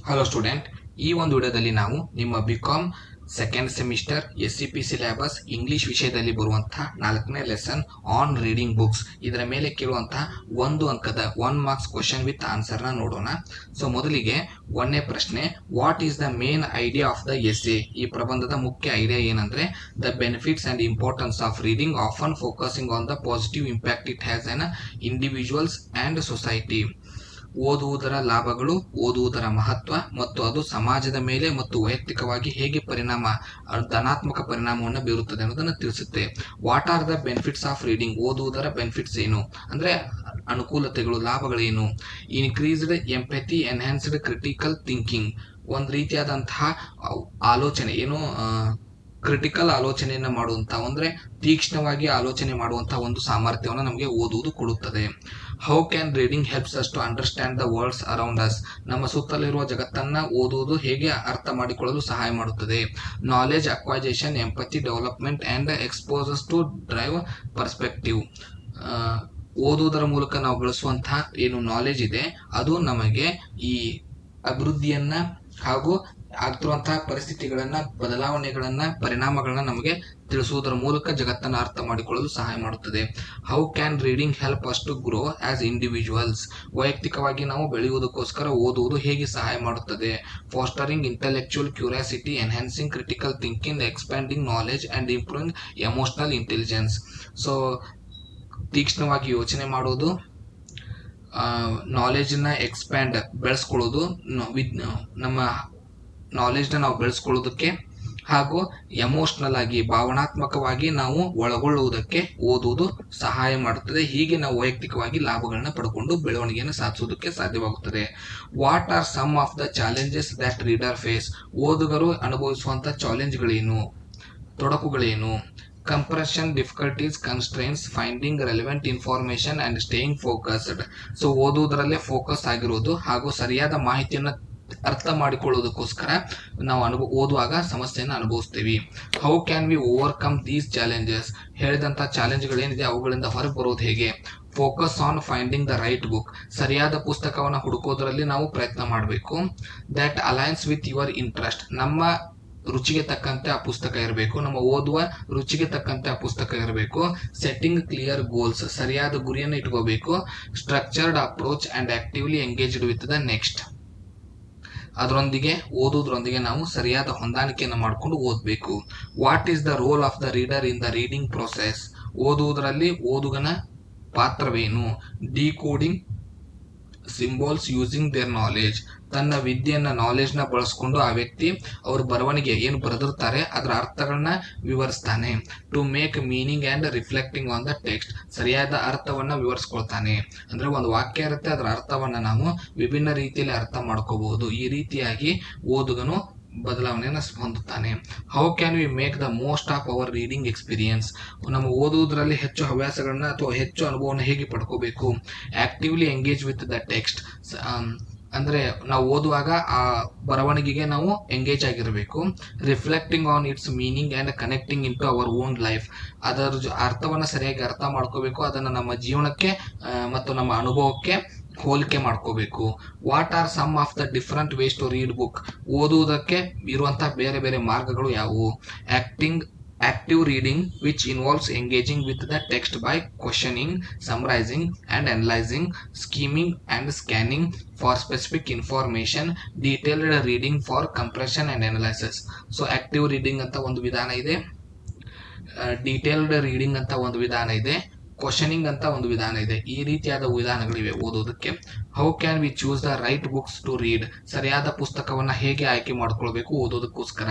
Hello student, ಈ ಒಂದು ವಿಡಿಯೋದಲ್ಲಿ ನಾವು ನಿಮ್ಮ BCom second semester SCP syllabus English ವಿಷಯದಲ್ಲಿ ಬರುವಂತಹ 4ನೇ ಲೆಸನ್ ಆನ್ ರೀಡಿಂಗ್ ಬುಕ್ಸ್ ಇದರ ಮೇಲೆ ಕೇಳುವಂತಹ 1 ಅಂಕದ 1 ಮಾರ್ಕ್ಸ್ ಕ್ವೆಶ್ಚನ್ ವಿತ್ ಆನ್ಸರ್ ನ ನೋಡೋಣ. ಸೊ ಮೊದಲಿಗೆ 1ನೇ ಪ್ರಶ್ನೆ, what is the main idea of the essay? ಈ ಪ್ರಬಂಧದ ಮುಖ್ಯ ಐಡಿಯಾ ಏನಂದ್ರೆ, the benefits and importance of reading often focusing on the positive impact it has on individuals and society. ಓದುವುದರ ಲಾಭಗಳು, ಓದುವುದರ ಮಹತ್ವ ಮತ್ತು ಅದು ಸಮಾಜದ ಮೇಲೆ ಮತ್ತು ವೈಯಕ್ತಿಕವಾಗಿ ಹೇಗೆ ಧನಾತ್ಮಕ ಪರಿಣಾಮವನ್ನು ಬೀರುತ್ತದೆ ಅನ್ನೋದನ್ನು ತಿಳಿಸುತ್ತೆ. What are the benefits of reading? ಓದುವುದರ ಬೆನಿಫಿಟ್ಸ್ ಏನು ಅಂದ್ರೆ ಅನುಕೂಲತೆಗಳು, ಲಾಭಗಳೇನು? Increased empathy, enhanced critical thinking, ಒಂದು ರೀತಿಯಾದಂತಹ ಆಲೋಚನೆ ಕ್ರಿಟಿಕಲ್ ಆಲೋಚನೆಯನ್ನ ಮಾಡುವಂತಹ ಅಂದ್ರೆ ತೀಕ್ಷ್ಣವಾಗಿ ಆಲೋಚನೆ ಮಾಡುವಂತಹ ಒಂದು ಸಾಮರ್ಥ್ಯವನ್ನು ನಮಗೆ ಓದುವುದು ಕೊಡುತ್ತದೆ. How can reading helps us to understand the worlds around us? ನಮ್ಮ ಸುತ್ತಲಿರುವ ಜಗತ್ತನ್ನ ಓದುವುದು ಹೇಗೆ ಅರ್ಥ ಮಾಡಿಕೊಳ್ಳಲು ಸಹಾಯ ಮಾಡುತ್ತದೆ. Knowledge acquisition, empathy development and exposes to drive perspective. ಓದುವುದರ ಮೂಲಕ ನಾವು ಗಳಿಸುವಂತಹ ಏನು ನಾಲೆಜ್ ಇದೆ ಅದು ನಮಗೆ ಈ ಅಭಿವೃದ್ಧಿಯನ್ನ ಹಾಗೂ ಆಗ್ತಿರುವಂತಹ ಪರಿಸ್ಥಿತಿಗಳನ್ನ, ಬದಲಾವಣೆಗಳನ್ನ, ಪರಿಣಾಮಗಳನ್ನ ನಮಗೆ ತಿಳಿಸುವುದರ ಮೂಲಕ ಜಗತ್ತನ್ನು ಅರ್ಥ ಮಾಡಿಕೊಳ್ಳಲು ಸಹಾಯ ಮಾಡುತ್ತದೆ. How can reading help us to grow as individuals? ವೈಯಕ್ತಿಕವಾಗಿ ನಾವು ಬೆಳೆಯುವುದಕ್ಕೋಸ್ಕರ ಓದುವುದು ಹೇಗೆ ಸಹಾಯ ಮಾಡುತ್ತದೆ. Fostering intellectual curiosity, enhancing critical thinking, expanding knowledge and improving emotional intelligence. So ತೀಕ್ಷ್ಣವಾಗಿ ಯೋಚನೆ ಮಾಡೋದು, ನಾಲೆಜ್ನ ಎಕ್ಸ್ಪ್ಯಾಂಡ್ ಬೆಳೆಸ್ಕೊಳ್ಳೋದು, ನಮ್ಮ ನಾಲೆಜ್ನ ನಾವು ಬೆಳೆಸ್ಕೊಳ್ಳೋದಕ್ಕೆ ಹಾಗೂ ಎಮೋಷನಲ್ ಆಗಿ ಭಾವನಾತ್ಮಕವಾಗಿ ನಾವು ಒಳಗೊಳ್ಳುವುದಕ್ಕೆ ಓದುವುದು ಸಹಾಯ ಮಾಡುತ್ತದೆ. ಹೀಗೆ ನಾವು ವೈಯಕ್ತಿಕವಾಗಿ ಲಾಭಗಳನ್ನ ಪಡ್ಕೊಂಡು ಬೆಳವಣಿಗೆಯನ್ನು ಸಾಧಿಸುವುದಕ್ಕೆ ಸಾಧ್ಯವಾಗುತ್ತದೆ. What are some of the challenges that reader face? ಓದುಗರು ಅನುಭವಿಸುವಂತಹ ಚಾಲೆಂಜ್ಗಳೇನು, ತೊಡಕುಗಳೇನು? Compression, difficulties, constraints, finding relevant information and staying focused. So ಓದುವುದರಲ್ಲೇ ಫೋಕಸ್ ಆಗಿರೋದು ಹಾಗೂ ಸರಿಯಾದ ಮಾಹಿತಿಯನ್ನು ಅರ್ಥ ಮಾಡಿಕೊಳ್ಳುವುದಕ್ಕೋಸ್ಕರ ನಾವು ಓದುವಾಗ ಸಮಸ್ಯೆಯನ್ನು ಅನುಭವಿಸ್ತೀವಿ. How can we overcome these challenges? ಹೇಳಿದಂತಹ ಚಾಲೆಂಜ್ಗಳೇನಿದೆ ಅವುಗಳಿಂದ ಹೊರಗೆ ಬರೋದು ಹೇಗೆ. Focus on finding the right book. ಸರಿಯಾದ ಪುಸ್ತಕವನ್ನು ಹುಡುಕೋದ್ರಲ್ಲಿ ನಾವು ಪ್ರಯತ್ನ ಮಾಡಬೇಕು. That aligns with your interest. ನಮ್ಮ ರುಚಿಗೆ ತಕ್ಕಂತೆ ಆ ಪುಸ್ತಕ ಇರಬೇಕು, ನಮ್ಮ ಓದುವ ರುಚಿಗೆ ತಕ್ಕಂತೆ ಆ ಪುಸ್ತಕ ಇರಬೇಕು. Setting clear goals. ಸರಿಯಾದ ಗುರಿಯನ್ನು ಇಟ್ಕೋಬೇಕು. Structured approach and actively engaged with the next. ಓದುವುದರೊಂದಿಗೆ ನಾವು ಸರಿಯಾದ ಹೊಂದಾಣಿಕೆಯನ್ನು ಮಾಡಿಕೊಂಡು ಓದಬೇಕು. What is the role of the reader in the reading process? ಓದುವುದರಲ್ಲಿ ಓದುಗನ ಪಾತ್ರವೇನು. Decoding symbols using their knowledge. ತನ್ನ ವಿದ್ಯೆಯನ್ನ, ನಾಲೆಜ್ನ ಬಳಸ್ಕೊಂಡು ಆ ವ್ಯಕ್ತಿ ಅವ್ರ ಬರವಣಿಗೆ ಏನು ಬರೆದಿರ್ತಾರೆ ಅದರ ಅರ್ಥಗಳನ್ನ ವಿವರಿಸ್ತಾನೆ. To make meaning and reflecting on the text. ಸರಿಯಾದ ಅರ್ಥವನ್ನ ವಿವರಿಸ್ಕೊಳ್ತಾನೆ. ಅಂದ್ರೆ ಒಂದು ವಾಕ್ಯ ಇರುತ್ತೆ, ಅದರ ಅರ್ಥವನ್ನ ನಾವು ವಿಭಿನ್ನ ರೀತಿಯಲ್ಲಿ ಅರ್ಥ ಮಾಡ್ಕೋಬಹುದು. ಈ ರೀತಿಯಾಗಿ ಓದುಗನು ಬದಲಾವಣೆಯನ್ನು ಹೊಂದುತ್ತಾನೆ. How can we make the most of our reading experience? ನಮ್ಮ ಓದುವುದರಲ್ಲಿ ಹೆಚ್ಚು ಹವ್ಯಾಸಗಳನ್ನ ಅಥವಾ ಹೆಚ್ಚು ಅನುಭವವನ್ನು ಹೇಗೆ ಪಡ್ಕೋಬೇಕು. Actively engage with the text. ಅಂದ್ರೆ ನಾವು ಓದುವಾಗ ಆ ಬರವಣಿಗೆಗೆ ನಾವು ಎಂಗೇಜ್ ಆಗಿರಬೇಕು. Reflecting on its meaning and connecting into our own life. ಅದರ ಅರ್ಥವನ್ನ ಸರಿಯಾಗಿ ಅರ್ಥ ಮಾಡ್ಕೋಬೇಕು, ಅದನ್ನ ನಮ್ಮ ಜೀವನಕ್ಕೆ ಮತ್ತು ನಮ್ಮ ಅನುಭವಕ್ಕೆ ಹೋಲಿಕೆ ಮಾಡ್ಕೋಬೇಕು. What are some of the different ways to read book? ಓದುವುದಕ್ಕೆ ಇರುವಂತಹ ಬೇರೆ ಬೇರೆ ಮಾರ್ಗಗಳು ಯಾವುವು. Active reading, which involves engaging with the text by questioning, summarizing and analyzing, skimming and scanning for specific information. Detailed reading for compression and analysis. So active reading ಅಂತ ಒಂದು ವಿಧಾನ ಇದೆ, ಡೀಟೇಲ್ಡ್ ರೀಡಿಂಗ್ ಅಂತ ಒಂದು ವಿಧಾನ ಇದೆ, ಕ್ವಶನಿಂಗ್ ಅಂತ ಒಂದು ವಿಧಾನ ಇದೆ. ಈ ರೀತಿಯಾದ ವಿಧಾನಗಳಿವೆ ಓದೋದಕ್ಕೆ. How can we choose the right books to read? ಸರಿಯಾದ ಪುಸ್ತಕವನ್ನ ಹೇಗೆ ಆಯ್ಕೆ ಮಾಡ್ಕೊಳ್ಬೇಕು ಓದೋದಕ್ಕೋಸ್ಕರ.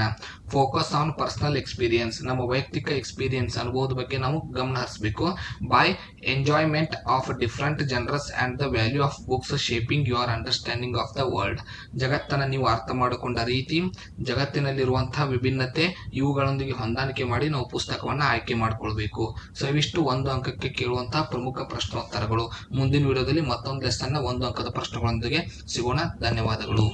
Focus on personal experience. ನಮ್ಮ ವೈಯಕ್ತಿಕ ಎಕ್ಸ್ಪೀರಿಯನ್ಸ್, ಅನುಭವದ ಬಗ್ಗೆ ನಾವು ಗಮನ ಹರಿಸಬೇಕು. By enjoyment of different genres and the value of books shaping your understanding of the world. ಜಗತ್ತನ್ನ ನೀವು ಅರ್ಥ ಮಾಡಿಕೊಂಡ ರೀತಿ, ಜಗತ್ತಿನಲ್ಲಿರುವಂತಹ ವಿಭಿನ್ನತೆ, ಇವುಗಳೊಂದಿಗೆ ಹೊಂದಾಣಿಕೆ ಮಾಡಿ ನಾವು ಪುಸ್ತಕವನ್ನ ಆಯ್ಕೆ ಮಾಡ್ಕೊಳ್ಬೇಕು. ಸೊ ಇವಿಷ್ಟು 1 ಅಂಕಕ್ಕೆ ಕೇಳುವಂತಹ ಪ್ರಮುಖ ಪ್ರಶ್ನೋತ್ತರಗಳು. ಮುಂದಿನ ವಿಡಿಯೋದಲ್ಲಿ ಮತ್ತೊಂದು ಲೆಸನ್ನ 1 ಅಂಕದ ಪ್ರಶ್ನೆಗಳೊಂದಿಗೆ ಸಿಗೋಣ. ಧನ್ಯವಾದಗಳು.